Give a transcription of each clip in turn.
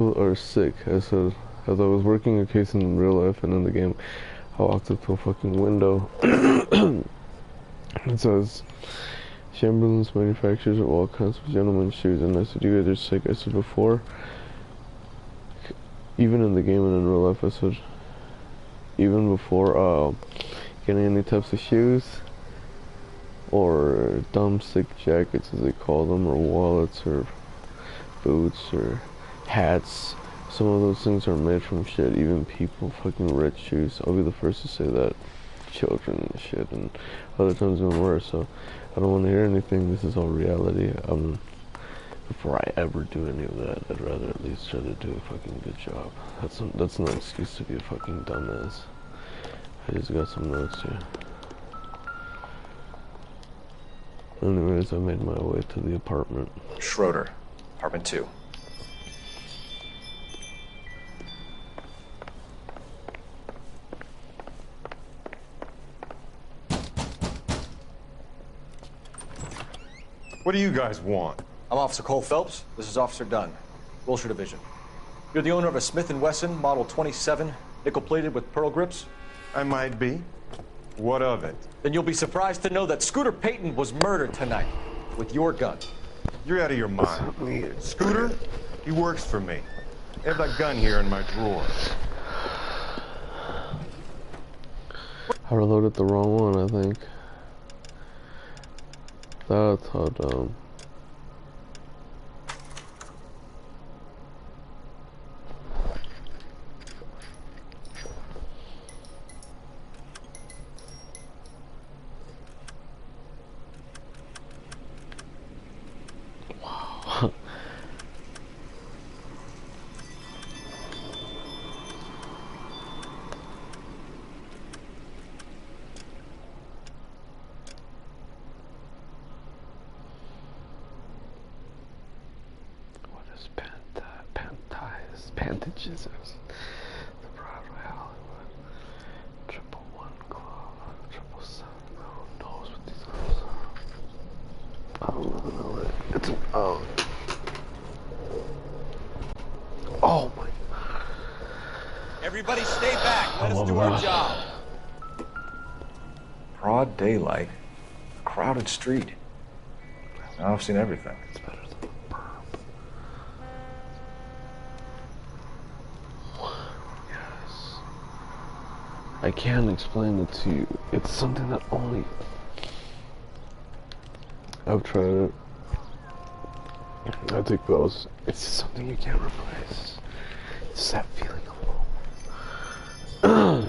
are sick. I said, as I was working a case in real life and in the game, I walked up to a fucking window. It says, Chamberlain's manufacturers of all kinds of gentlemen's shoes. And I said, you guys are sick. I said, before, even in the game and in real life, I said, even before getting any types of shoes, or dumb sick jackets as they call them, or wallets, or boots, or hats, some of those things are made from shit. Even people fucking red shoes, I'll be the first to say that. Children and shit, and other times even worse. So I don't want to hear anything. This is all reality. Before I ever do any of that, I'd rather at least try to do a fucking good job. That's no excuse to be a fucking dumbass. I just got some notes here. Anyways, I made my way to the apartment. Schroeder, apartment 2. What do you guys want? I'm Officer Cole Phelps. This is Officer Dunn, Wilshire Division. You're the owner of a Smith & Wesson Model 27, nickel-plated with pearl grips? I might be. What of it? Then you'll be surprised to know that Scooter Payton was murdered tonight with your gun. You're out of your mind. Scooter? He works for me. I have that gun here in my drawer. I reloaded the wrong one, I think. That's how dumb. Wow. Pantages, the Broadway Hollywood, 111 Club, 777, who knows what these girls are? I don't even know it. It's an oh my. Everybody stay back, let us do our job. Broad daylight, crowded street. Now I've seen everything. It's better than a burp. Yes. I can't explain it to you. It's something that only I've tried it. I think those. It's something you can't replace. It's that feeling of home.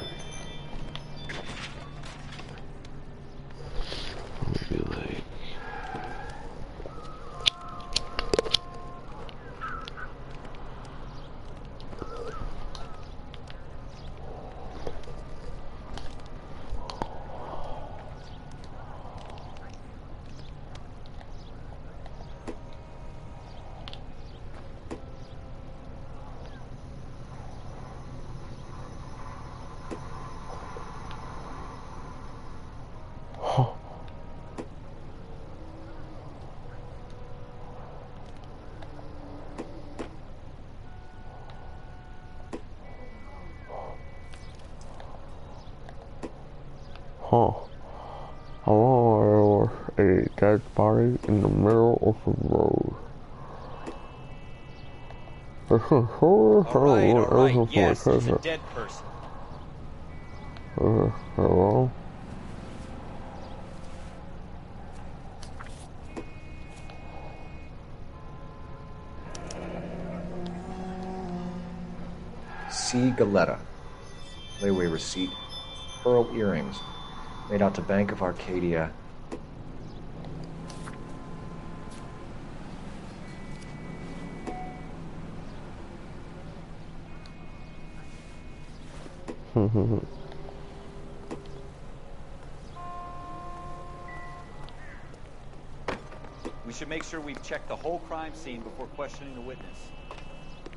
Be like. Huh. Hello, a dead body in the middle of the road. Alright, yes, it's a dead person. Hello? C. Galetta. Layaway receipt. Pearl earrings. Made out to Bank of Arcadia. We should make sure we've checked the whole crime scene before questioning the witness.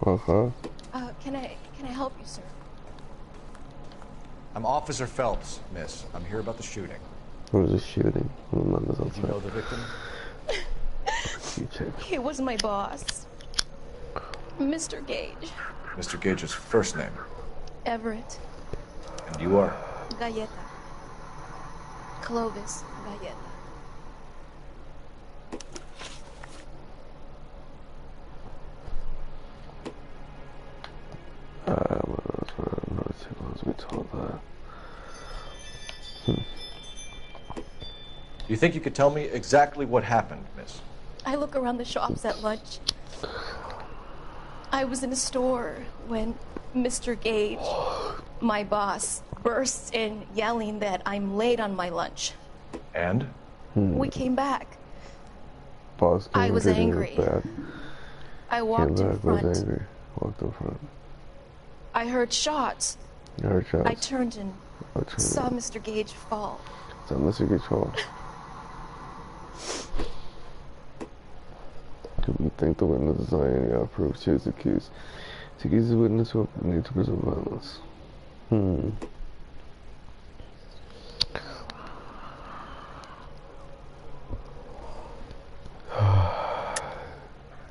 Okay. Can I help you, sir? I'm Officer Phelps, miss. I'm here about the shooting. There was a shooting. Did you know the victim? You check. He was my boss. Mr. Gage. Mr. Gage's first name. Everett. And you are? Galleta. Clovis Galleta. We told that. Do you think you could tell me exactly what happened, miss? I look around the shops at lunch. I was in a store when Mr. Gage, my boss, bursts in yelling that I'm late on my lunch. And? We came back. Boss I was angry. Bad. I walked in front. Was angry. Walked in front. I heard shots. You heard shots? I turned and saw Mr. Gage fall. Saw Mr. Gage fall. You think the witness is not any proof she is accused. To accuse the witness who need to presume violence.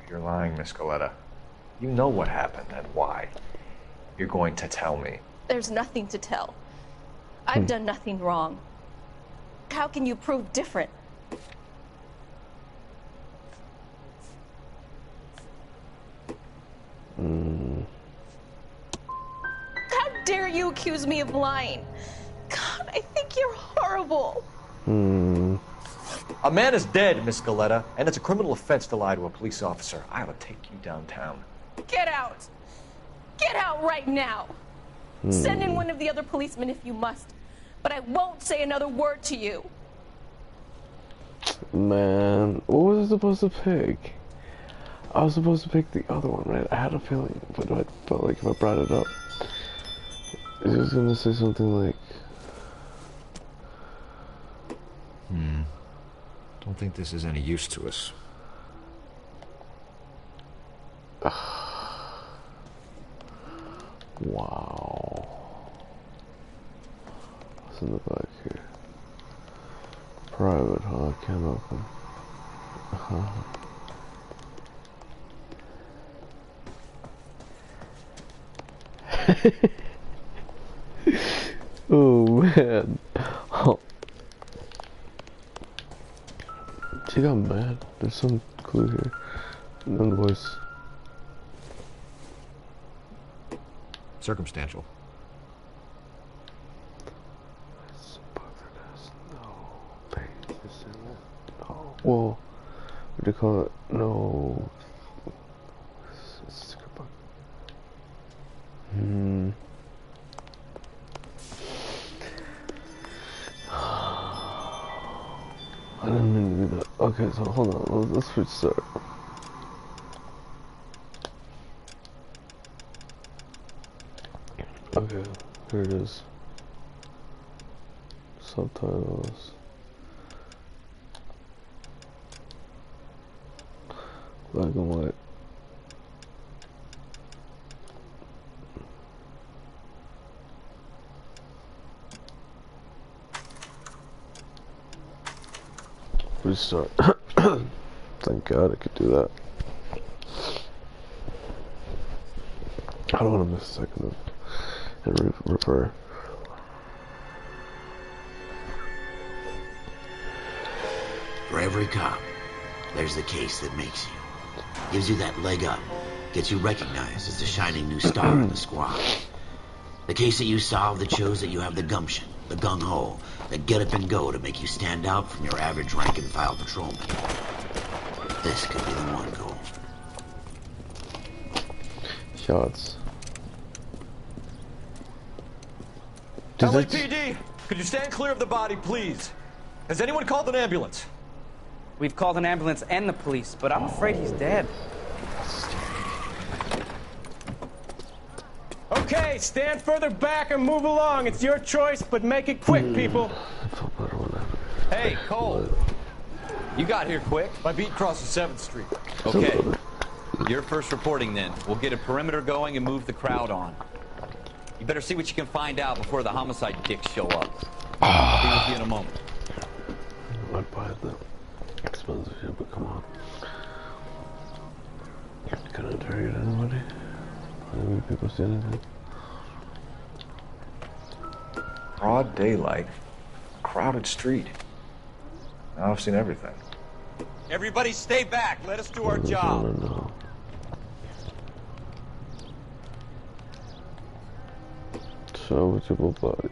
You're lying, Miss Galleta. You know what happened and why. You're going to tell me. There's nothing to tell. I've done nothing wrong. How can you prove different? How dare you accuse me of lying? God, I think you're horrible. A man is dead, Miss Galleta, and it's a criminal offense to lie to a police officer. I will take you downtown. Get out! Get out right now! Send in one of the other policemen if you must, but I won't say another word to you. Man, what was I supposed to pick? I was supposed to pick the other one, right? I had a feeling, but I felt like if I brought it up, he was gonna say something like... Don't think this is any use to us. Wow. What's in the back here? Private, huh? Can't open. Oh man. Oh. She got mad. There's some clue here. No voice. Circumstantial. No. Pages in it. No. Whoa. What do you call it? No. Sticker book. I didn't mean to do that. Okay, so hold on. Let's restart. Okay, here it is. Subtitles. Black and white. Restart. Thank God I could do that. I don't want to miss a second of and refer. For every cop, there's the case that makes you. Gives you that leg up. Gets you recognized as the shining new star in the squad. The case that you solve that shows that you have the gumption, the gung-ho, the get up and go to make you stand out from your average rank and file patrolman. This could be the one goal. Shots. LAPD, could you stand clear of the body, please? Has anyone called an ambulance? We've called an ambulance and the police, but I'm afraid he's dead. Okay, stand further back and move along. It's your choice, but make it quick, people. Hey, Cole. You got here quick. My beat crosses 7th Street. Okay. You're first reporting then. We'll get a perimeter going and move the crowd on. You better see what you can find out before the homicide dicks show up. I'll be with you in a moment. I'd buy the expensive shit, but come on. Can I target anybody? Any people see anything? Broad daylight, crowded street. Now I've seen everything. Everybody stay back. Let us do our job. No. Salvageable body.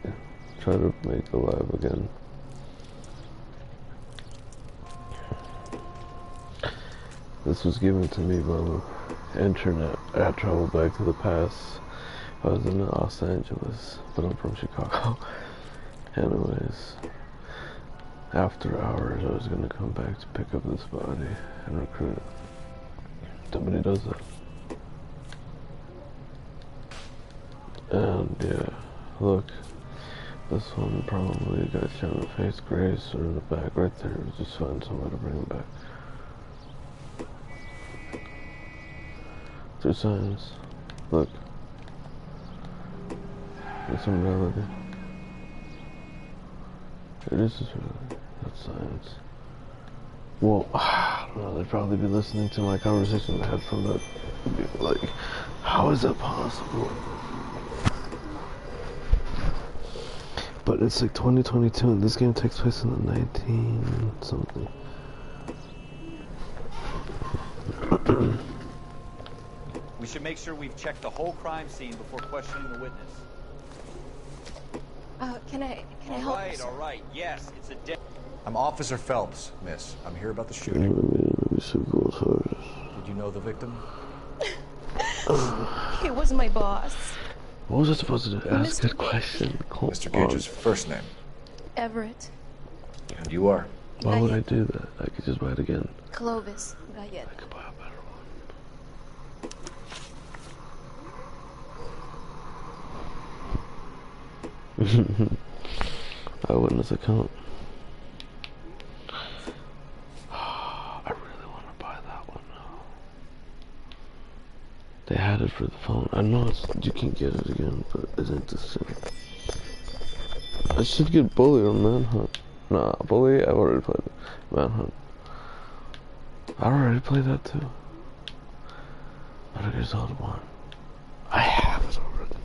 Try to make alive again. This was given to me by the internet. I traveled back to the past. I was in Los Angeles, but I'm from Chicago. Anyways, after hours, I was gonna come back to pick up this body and recruit it. Somebody does that. And yeah, look, this one probably got shot in the face, Grace, or in the back right there. Just find somewhere to bring him back. 2 signs. Look. It's some reality. It is just reality. That's science. Well, I don't know, they'd probably be listening to my conversation I had from that. Like, how is that possible? But it's like 2022 and this game takes place in the 19 something. We should make sure we've checked the whole crime scene before questioning the witness. Can I help? All right, yes, it's a dead. I'm Officer Phelps, miss. I'm here about the shooting. Did you know the victim? He was my boss. What was I supposed to do? Ask a question. Mr. Gage's first name. Everett. And you are? Why would I do that? I could just buy it again. Clovis Gayet. I could buy a better one. Eyewitness account. I really want to buy that one now. They had it for the phone. I know you can get it again, but isn't the same. I should get Bully or Manhunt. Nah, Bully, I've already played it. Manhunt. I already played that too. Better Get Old 1. I have it already.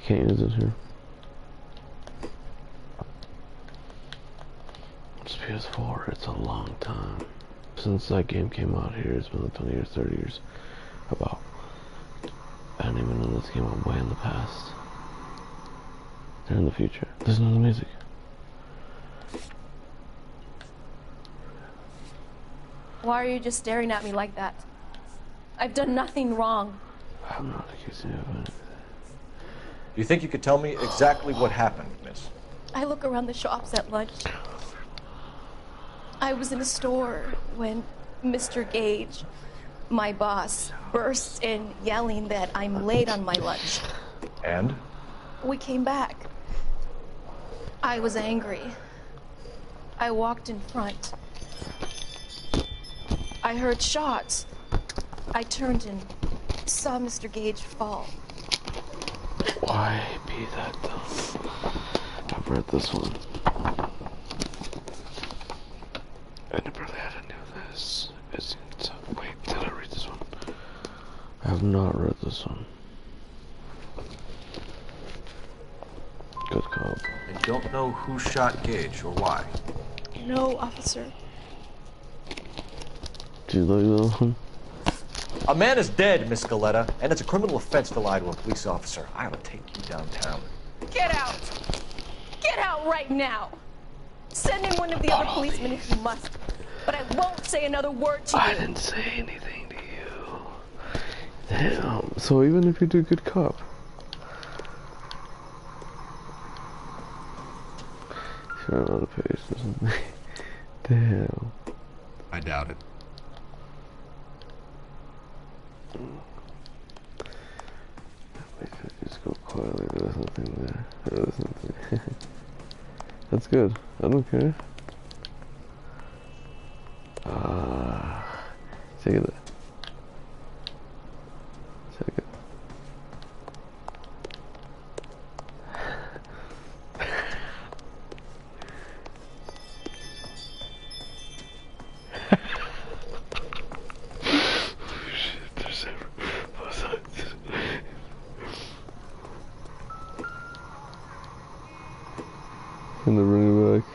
Can't use it here. It's Ps4, it's a long time. Since that game came out here, it's been like 20 years, 30 years. About. I don't even know this came out way in the past. They're in the future. Listen to the music. Why are you just staring at me like that? I've done nothing wrong. I'm not accusing you of anything. Do you think you could tell me exactly what happened, miss? I look around the shops at lunch. I was in a store when Mr. Gage, my boss, bursts in yelling that I'm late on my lunch. And? We came back. I was angry. I walked in front. I heard shots. I turned and saw Mr. Gage fall. Why be that dumb? I've read this one. I never had to know this. Wait, did I read this one? I have not read this one. Good call. I don't know who shot Gage or why. No, officer. Do you like that one? A man is dead, Miss Galetta, and it's a criminal offense to lie to a police officer. I ought to take you downtown. Get out! Get out right now! Send in one of the other policemen if you must, but I won't say another word to you. I didn't say anything to you. Damn. So even if you do good cop. Sure, on a page or something. Damn. I doubt it. Wait, just go quietly. There's nothing there. There's nothing. That's good. I don't care. Take it. Take it. Gonna bring it back.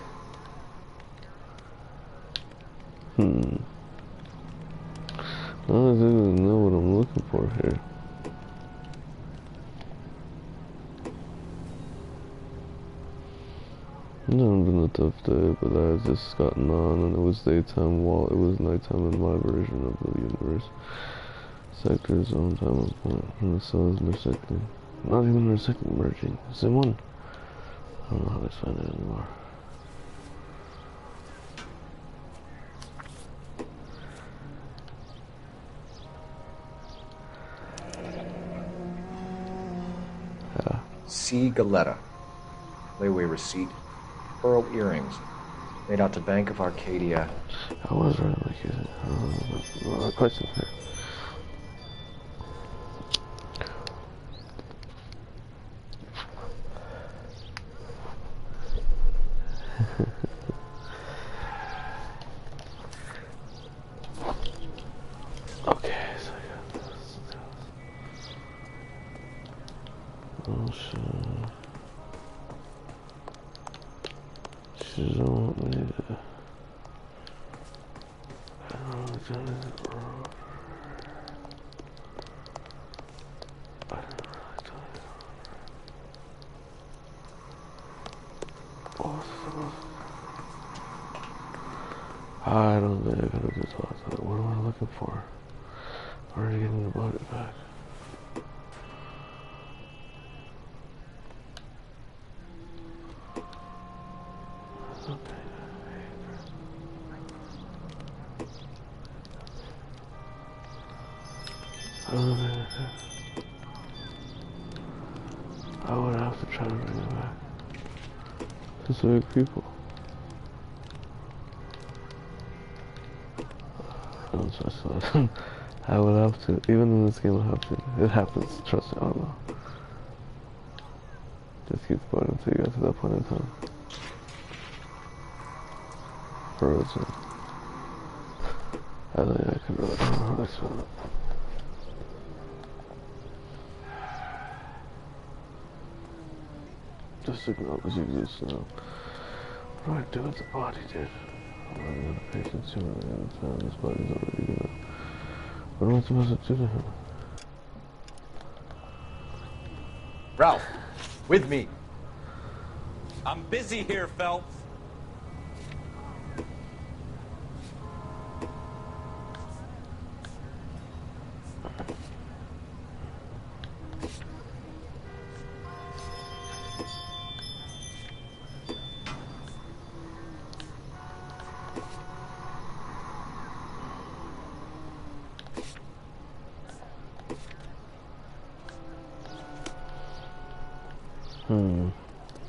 I don't even know what I'm looking for here. It's never been a tough day, but I had just gotten on and it was daytime while it was nighttime in my version of the universe. Sector zone time of point. And the sun is intersecting. Not even intersecting, merging. Same one. I don't know how to explain it anymore. C. Galetta. Layaway receipt. Pearl earrings. Made out to Bank of Arcadia. I was right, like, a question here. Okay, so I got this. Oh shit. She don't want me to. I don't know what that is. I don't really tell you. I don't think I gotta do talk to that. What am I looking for? Already getting the body back. I would have to try to bring it back. Specific people. I'm so sorry. I would have to. Even in this game, I have to. It happens. Trust me. I don't know. Just keep going until you get to that point in time. Frozen. I think I can really don't know how to explain it. Just acknowledge you exist now. What do I do with the body, dude? I'm running out of patience here. I'm found this body's already gonna. What am I supposed to do to him? Ralph, with me. I'm busy here, Phelps.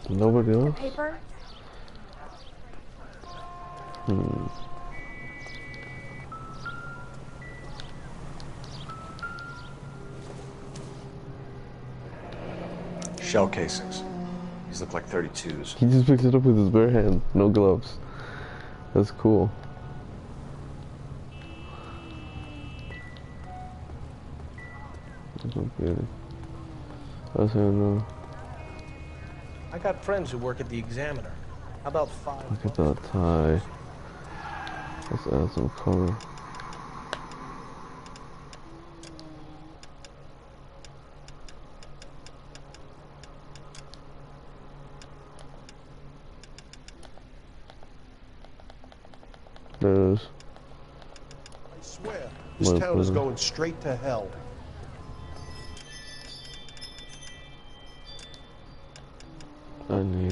Nobody else? Paper? Shell casings. These look like 32s. He just picks it up with his bare hand, no gloves. That's cool. That's so pretty. That's how I know. I got friends who work at the Examiner. How about $5? Look at that tie. Let's add some color. There it is. I swear, this town is going straight to hell. I need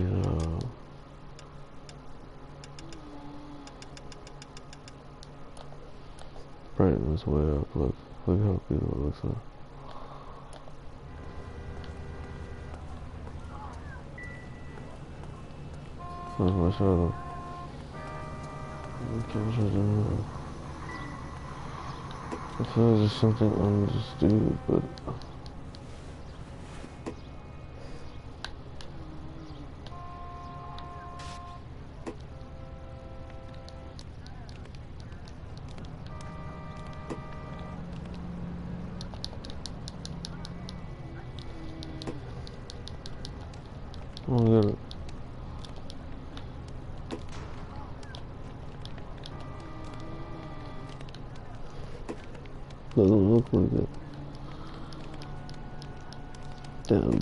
brightness way up. Look how beautiful it looks now. Where's my shadow? Okay, what should I do now? I feel like there's something understood, but oh, I got it. We're good. Damn.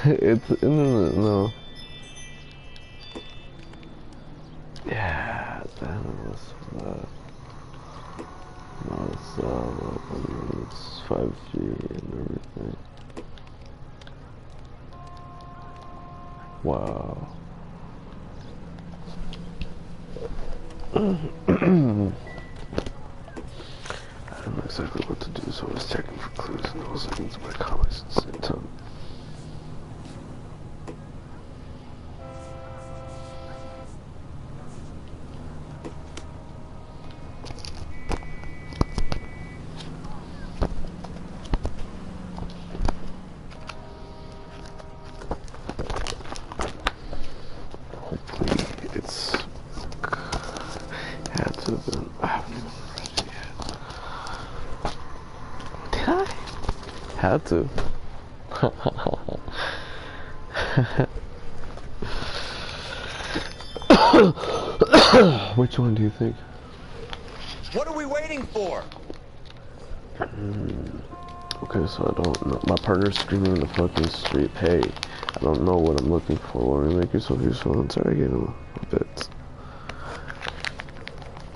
It's no. Yeah, damn it was that. No, it's 5G and everything. Wow. I don't know exactly what to do, so I was checking for clues and I was looking to my comics at the same time. Had to. Which one do you think? What are we waiting for? Okay, so I don't know. My partner's screaming in the fucking street. Hey, I don't know what I'm looking for. Why don't you make yourself useful and interrogate him a bit?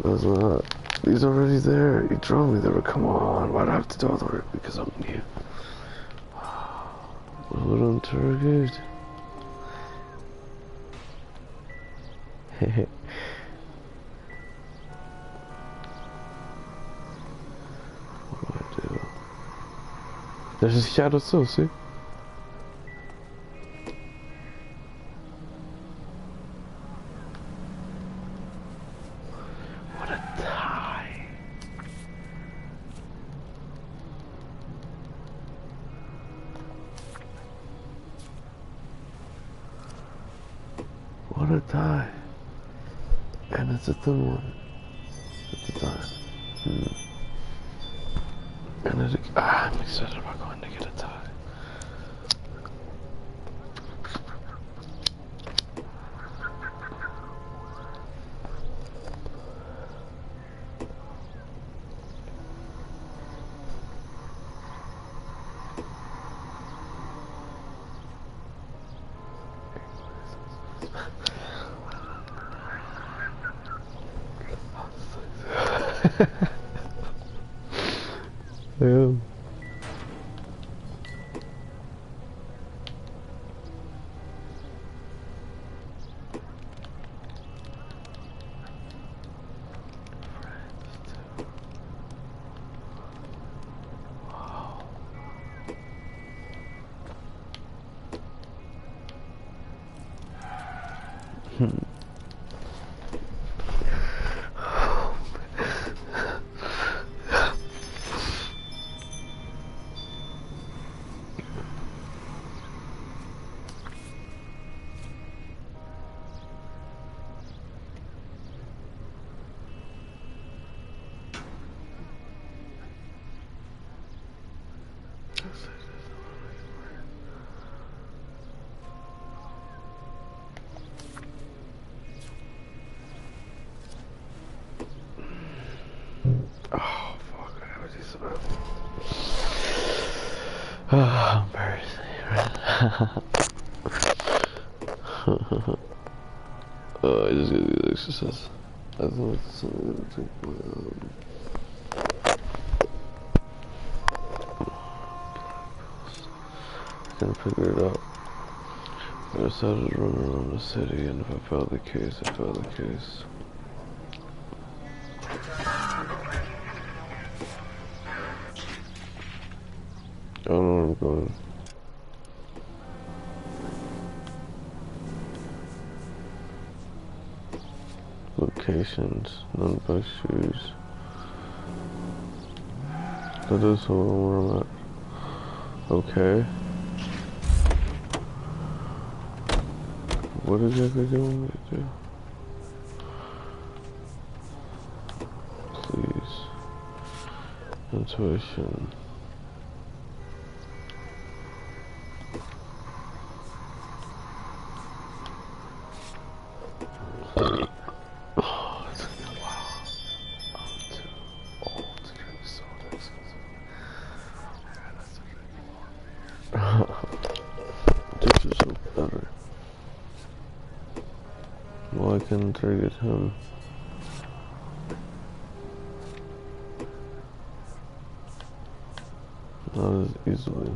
That's not. He's already there. You drove me there. Come on. Why do I have to do all the work? Because I'm new. What would interrogate? Hehe. What do I do? There's a shadow still, see? What a tie. What a tie. And it's a thin one. It's a tie. And it, I'm excited about going to get a tie. Yeah. Oh, fuck, I gotta do some oh, embarrassing, right? Oh, I just gotta do the exercise. I thought it's something to take my, I can't figure it out. I decided to run around the city, and if I failed the case, I failed the case. I don't know where I'm going. Locations, none by shoes. That is where I'm at. Okay. What exactly do you want me to do? Please. Intuition. Oh, it's gonna be a while. I'm too old to get this sorted. can interrogate him. Not as easily.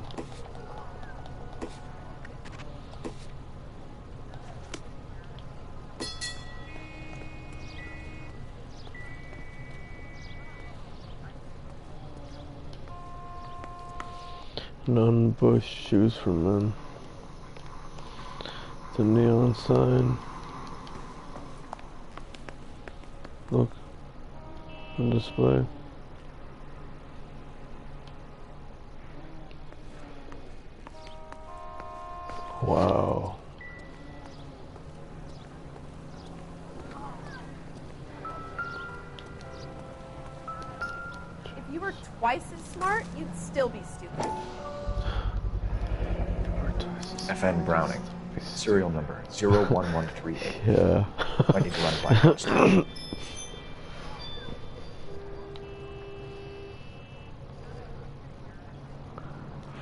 Non-bush shoes for men. The neon sign. Look. On display. Wow. If you were twice as smart, you'd still be stupid. FN Browning. Serial number 01138. Yeah. I need to run by first.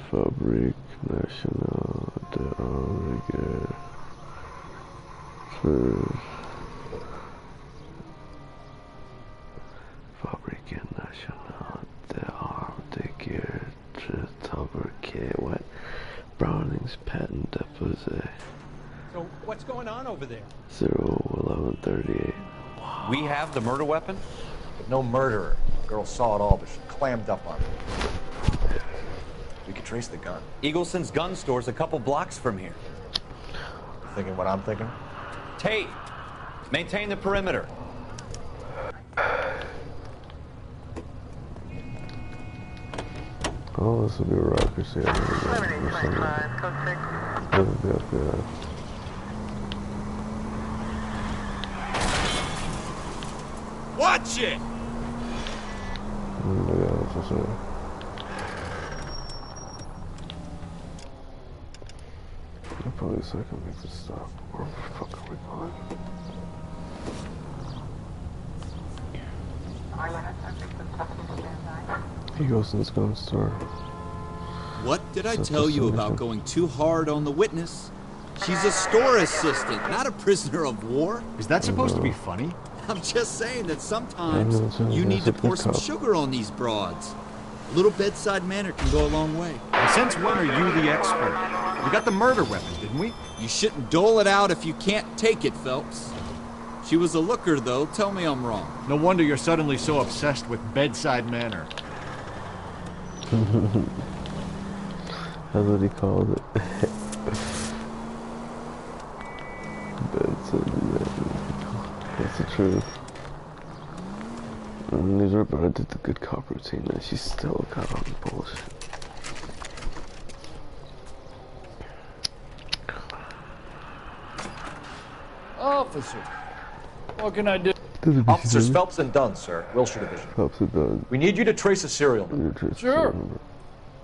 Fabrique Nationale de Armes Fabrique Nationale de Armes de Guerre Fabrique. What? Browning's patent deposé. So what's going on over there? 01138. We have the murder weapon? But no murderer. The girl saw it all, but she clammed up on it. We could trace the gun. Eagleson's gun store's a couple blocks from here. Thinking what I'm thinking? Tate, maintain the perimeter. Oh, this will be a rocker city. That would be FBI. Watch it! Officer. Probably so I can make this stop. Where the fuck are we going? Eagleson's gun store. What did I tell you about going too hard on the witness? She's a store assistant, not a prisoner of war. Is that supposed to be funny? I'm just saying that sometimes you need to pour some sugar on these broads. A little bedside manner can go a long way. And since when are you the expert? We got the murder weapon, didn't we? You shouldn't dole it out if you can't take it, Phelps. She was a looker, though. Tell me I'm wrong. No wonder you're suddenly so obsessed with bedside manner. That's what he called it. Bedside manner. That's the truth. And these were about to do the good cop routine, and she still got on the bullshit. Officer, what can I do? Officers Phelps and Dunn, sir. Wilshire Division. Phelps and Dunn. We need you to trace a serial number. Sure.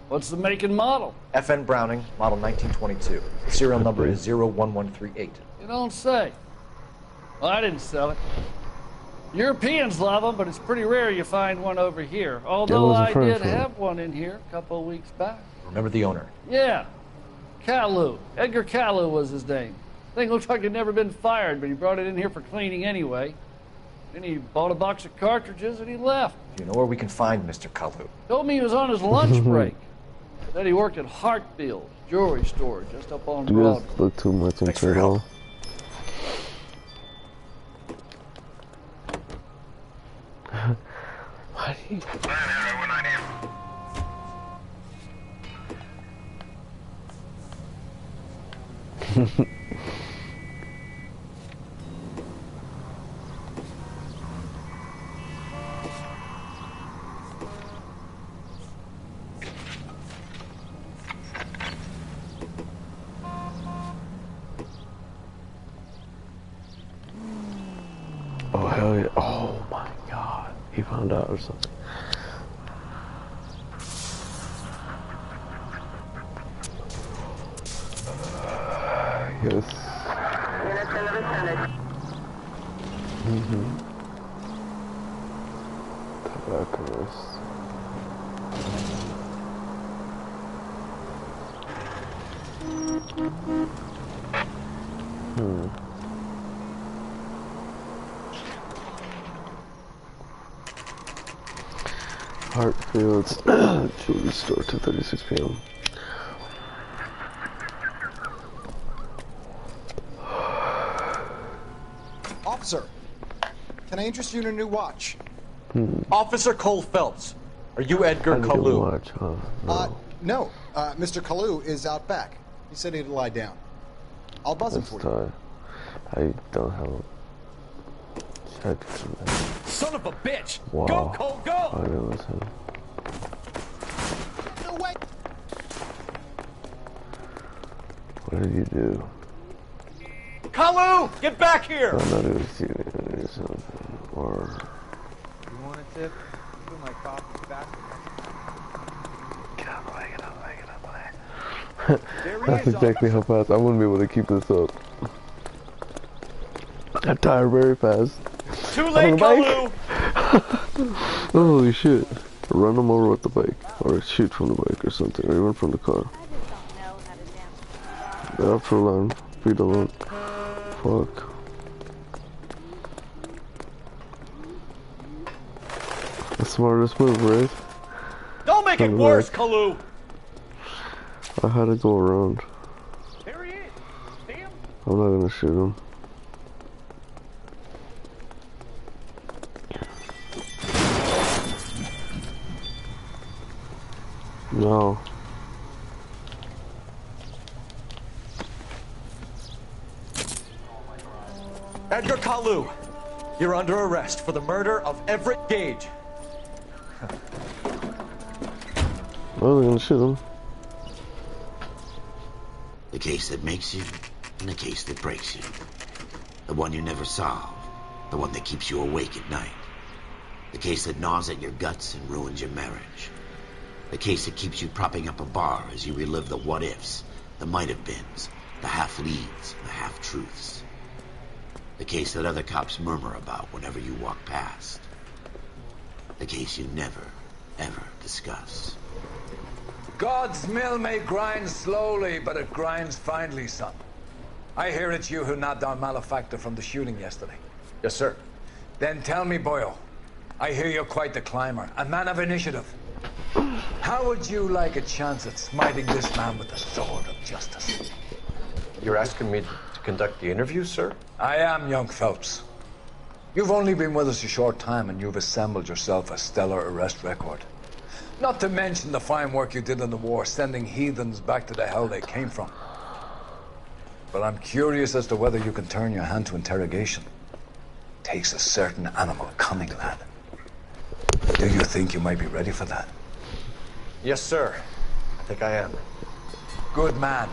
What's the make and model? FN Browning, model 1922. The serial number is 01138. You don't say. Well, I didn't sell it. Europeans love them, but it's pretty rare you find one over here. Although I did have one in here a couple of weeks back. Remember the owner? Yeah. Caillou. Edgar Caillou was his name. Thing looked like he'd never been fired, but he brought it in here for cleaning anyway. Then he bought a box of cartridges and he left. Do you know where we can find Mr. Caillou? Told me he was on his lunch break. Said he worked at Hartfield's jewelry store just up on Broadway. Do you guys look too much into it all? Why do you... Oh, hell yeah. Oh my god. He found out or something. Yes. Tobacconist. Hartfield's jewelry store, 2:36 p.m. Officer, can I interest you in a new watch? Officer Cole Phelps, are you Edgar Kalu? Watch, huh? No. Mr. Kalu is out back. He said he'd lie down. I'll buzz him for you. I don't have a check. Son of a bitch! Wow. Go, Cole, go! I know it was him. No way! What did you do? Kalu, get back here! I thought it was you or something. Or... You want a tip? Put my coffee back. Get up, That's exactly how fast I wouldn't be able to keep this up. I tire very fast. Too late, Kalu! Holy shit. Run them over with the bike. Or shoot from the bike or something. Or even from the car. Get up for line. Feet alone. Fuck. The smartest move, right? Don't make it worse, Kalu! I had to go around. There he is. See him? I'm not gonna shoot him. No. Edgar Kalu, you're under arrest for the murder of Everett Gage. I was gonna shoot him. The case that makes you, and the case that breaks you. The one you never solve. The one that keeps you awake at night. The case that gnaws at your guts and ruins your marriage. The case that keeps you propping up a bar as you relive the what-ifs, the might-have-beens, the half-leads, the half-truths. The case that other cops murmur about whenever you walk past. The case you never, ever discuss. God's mill may grind slowly, but it grinds finely, son. I hear it's you who nabbed our malefactor from the shooting yesterday. Yes, sir. Then tell me, Boyle, I hear you're quite the climber, a man of initiative. How would you like a chance at smiting this man with the sword of justice? You're asking me to conduct the interview, sir? I am, young Phelps. You've only been with us a short time, and you've assembled yourself a stellar arrest record. Not to mention the fine work you did in the war, sending heathens back to the hell they came from. But I'm curious as to whether you can turn your hand to interrogation. Takes a certain animal cunning, lad. Do you think you might be ready for that? Yes, sir. I think I am. Good man.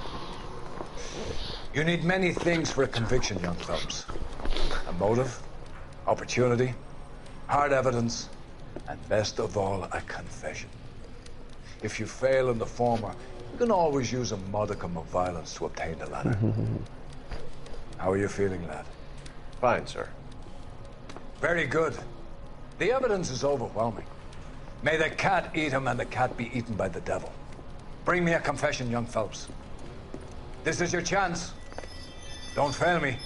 You need many things for a conviction, young Phelps. A motive, opportunity, hard evidence, and best of all, a confession. If you fail in the former, you can always use a modicum of violence to obtain the latter. How are you feeling, lad? Fine, sir. Very good. The evidence is overwhelming. May the cat eat him and the cat be eaten by the devil. Bring me a confession, young Phelps. This is your chance. Don't fail me.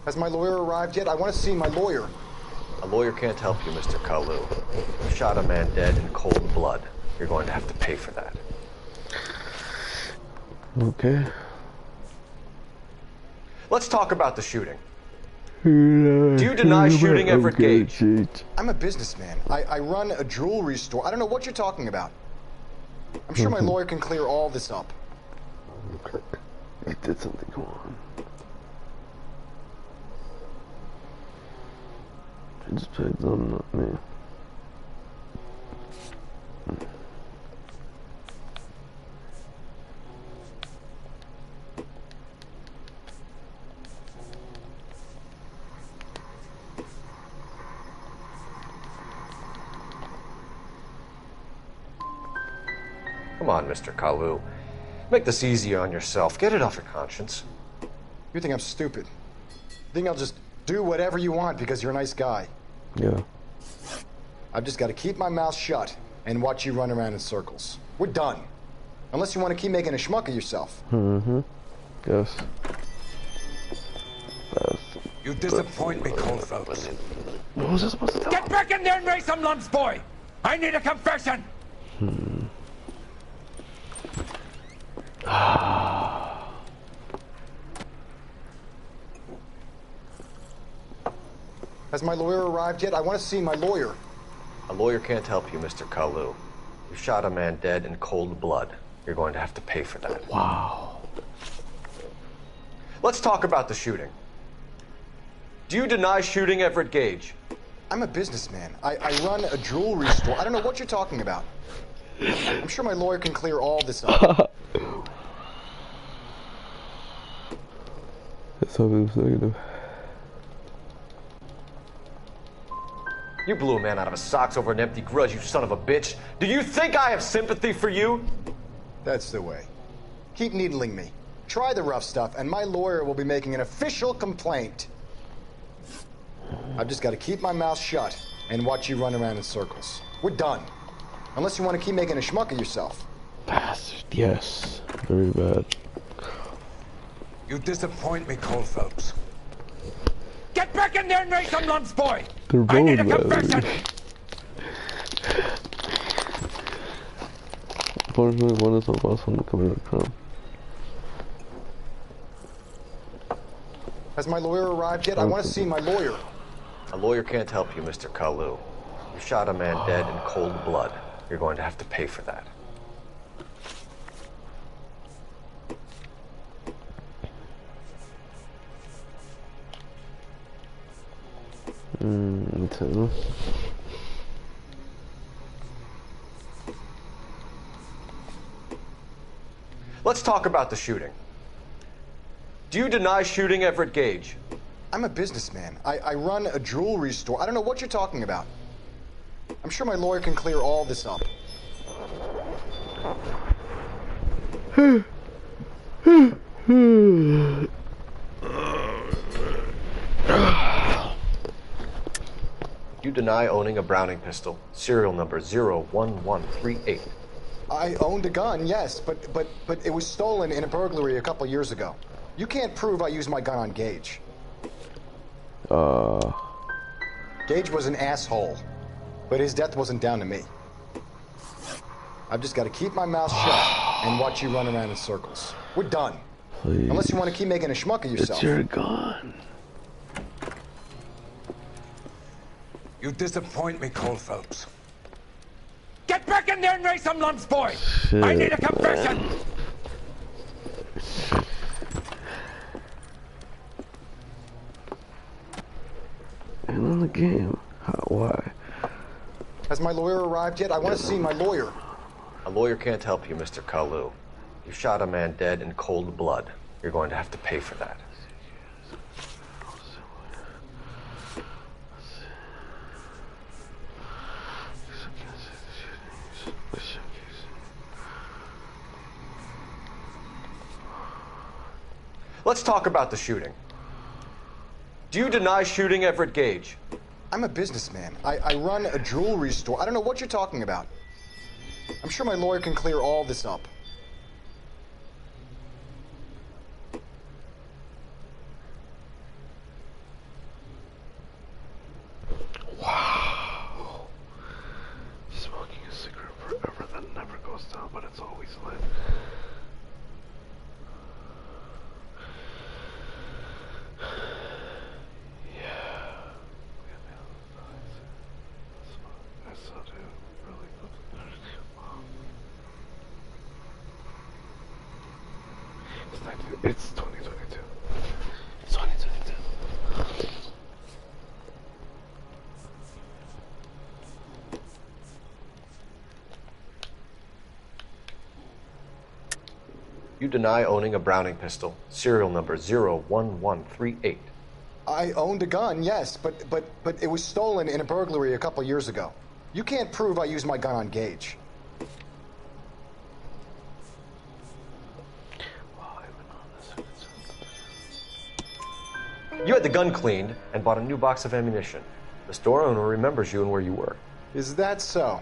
Has my lawyer arrived yet? I want to see my lawyer. A lawyer can't help you, Mr. Kalu. You shot a man dead in cold blood. You're going to have to pay for that. Okay. Let's talk about the shooting. Do you deny shooting Everett Gage? I'm a businessman. I run a jewelry store. I don't know what you're talking about. I'm sure my lawyer can clear all this up. Okay. You did something wrong. I just paid them, not me. Come on, Mr. Kalu. Make this easier on yourself. Get it off your conscience. You think I'm stupid? You think I'll just do whatever you want because you're a nice guy? Yeah. I've just got to keep my mouth shut and watch you run around in circles. We're done. Unless you want to keep making a schmuck of yourself. Yes. You disappoint me, Cole Phelps. What was I supposed to tell Get back in there and raise some lumps, boy! I need a confession! Has my lawyer arrived yet? I want to see my lawyer. A lawyer can't help you, Mr. Kalu. You shot a man dead in cold blood. You're going to have to pay for that. Wow. Let's talk about the shooting. Do you deny shooting Everett Gage? I'm a businessman. I run a jewelry store. I don't know what you're talking about. I'm sure my lawyer can clear all this up. That's how it was negative. You blew a man out of his socks over an empty grudge, you son of a bitch. Do you think I have sympathy for you? That's the way. Keep needling me. Try the rough stuff, and my lawyer will be making an official complaint. I've just got to keep my mouth shut and watch you run around in circles. We're done. Unless you want to keep making a schmuck of yourself. Bastard. Yes. Very bad. You disappoint me, Cole Phelps. Get back in there and raise some lumps, boy! I need a confession! Unfortunately, one is not possible to commit a crime. Has my lawyer arrived yet? I want to see my lawyer. A lawyer can't help you, Mr. Kalu. You shot a man dead in cold blood. You're going to have to pay for that. Let's talk about the shooting. Do you deny shooting Everett Gage? I'm a businessman. I run a jewelry store. I don't know what you're talking about. I'm sure my lawyer can clear all this up. You deny owning a Browning pistol, serial number 01138. I owned a gun, yes, but it was stolen in a burglary a couple years ago. You can't prove I used my gun on Gage. Gage was an asshole, but his death wasn't down to me. I've just got to keep my mouth shut and watch you run around in circles. We're done. Please. Unless you want to keep making a schmuck of yourself. It's your gun. You disappoint me, Cole Phelps. Get back in there and raise some lumps, boy! Shit, I need a confession! Man. And on the game. Why? Has my lawyer arrived yet? I want to see my lawyer. A lawyer can't help you, Mr. Kalu. You shot a man dead in cold blood. You're going to have to pay for that. Let's talk about the shooting. Do you deny shooting Everett Gage? I'm a businessman. I run a jewelry store. I don't know what you're talking about. I'm sure my lawyer can clear all this up. Wow. Smoking a cigarette forever that never goes down, but it's always lit. It's 2022. It's 2022. You deny owning a Browning pistol, serial number 01138. I owned a gun, yes, but it was stolen in a burglary a couple years ago. You can't prove I used my gun on Gage. You had the gun cleaned and bought a new box of ammunition. The store owner remembers you and where you were. Is that so?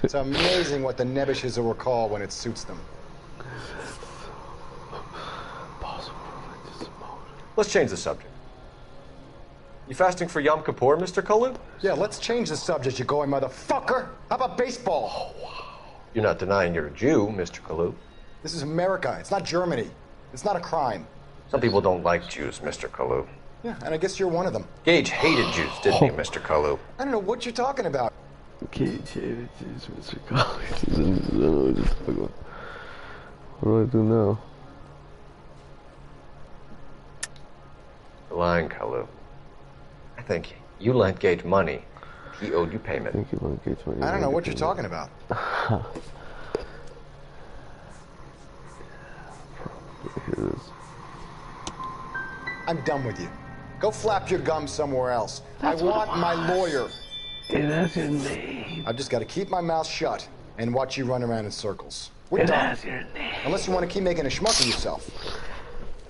It's amazing what the nebbishes will recall when it suits them. Let's change the subject. You fasting for Yom Kippur, Mr. Kalu? Yeah, let's change the subject, you going motherfucker. How about baseball? You're not denying you're a Jew, Mr. Kalu. This is America. It's not Germany. It's not a crime. Some people don't like Jews, Mr. Kalu. Yeah, and I guess you're one of them. Gage hated Jews, didn't he, Mr. Kalu? I don't know what you're talking about. Gage hated Jews, Mr. Kalu. I don't know what you're talking about. What do I do now? You're lying, Kalu. I think you lent Gage money. He owed you payment. I think you lent Gage money. I don't know what you're talking about. Here it is. I'm done with you. Go flap your gums somewhere else. I want my lawyer. It has your name. I've just got to keep my mouth shut and watch you run around in circles. We're it done. Has your name. Unless you want to keep making a schmuck of yourself.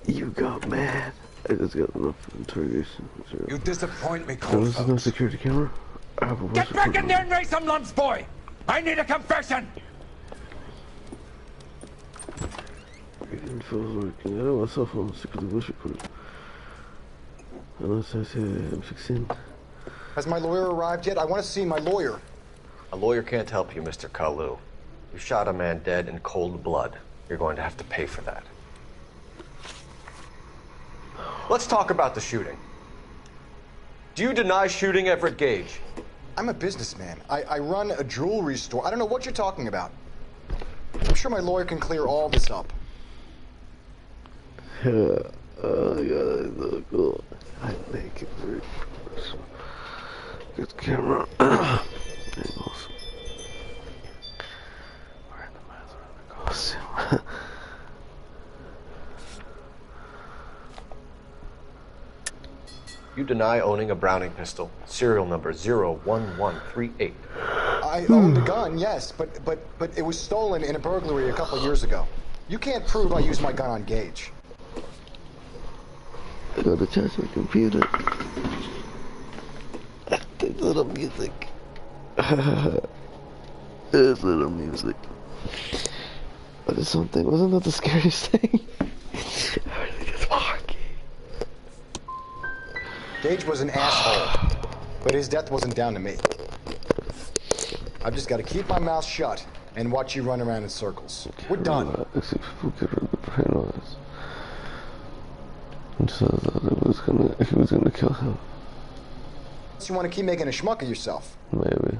You got mad. I just got enough interrogation. You disappoint me, Cole. This is no security camera. Get back in there and raise some lumps, boy! I need a confession! It feels working. I know myself I'm sick of the bullshit. Unless I say I'm 16. Has my lawyer arrived yet? I want to see my lawyer. A lawyer can't help you, Mr. Kalu. You shot a man dead in cold blood. You're going to have to pay for that. Let's talk about the shooting. Do you deny shooting Everett Gage? I'm a businessman. I run a jewelry store. I don't know what you're talking about. I'm sure my lawyer can clear all this up. Oh my god, that's so cool. I make it very professional. Good camera. Angles. We're in the mask, we're in the costume. You deny owning a Browning pistol, serial number 01138. I owned a gun, yes, but it was stolen in a burglary a couple years ago. You can't prove I used my gun on Gage. I gotta charge my computer. There's little music. There's little music. But it's something. Wasn't that the scariest thing? Everything is walking. Gage was an asshole, but his death wasn't down to me. I've just got to keep my mouth shut and watch you run around in circles. We're done. I see people get rid of the brain on this. And so he was gonna kill him. You want to keep making a schmuck of yourself? Maybe.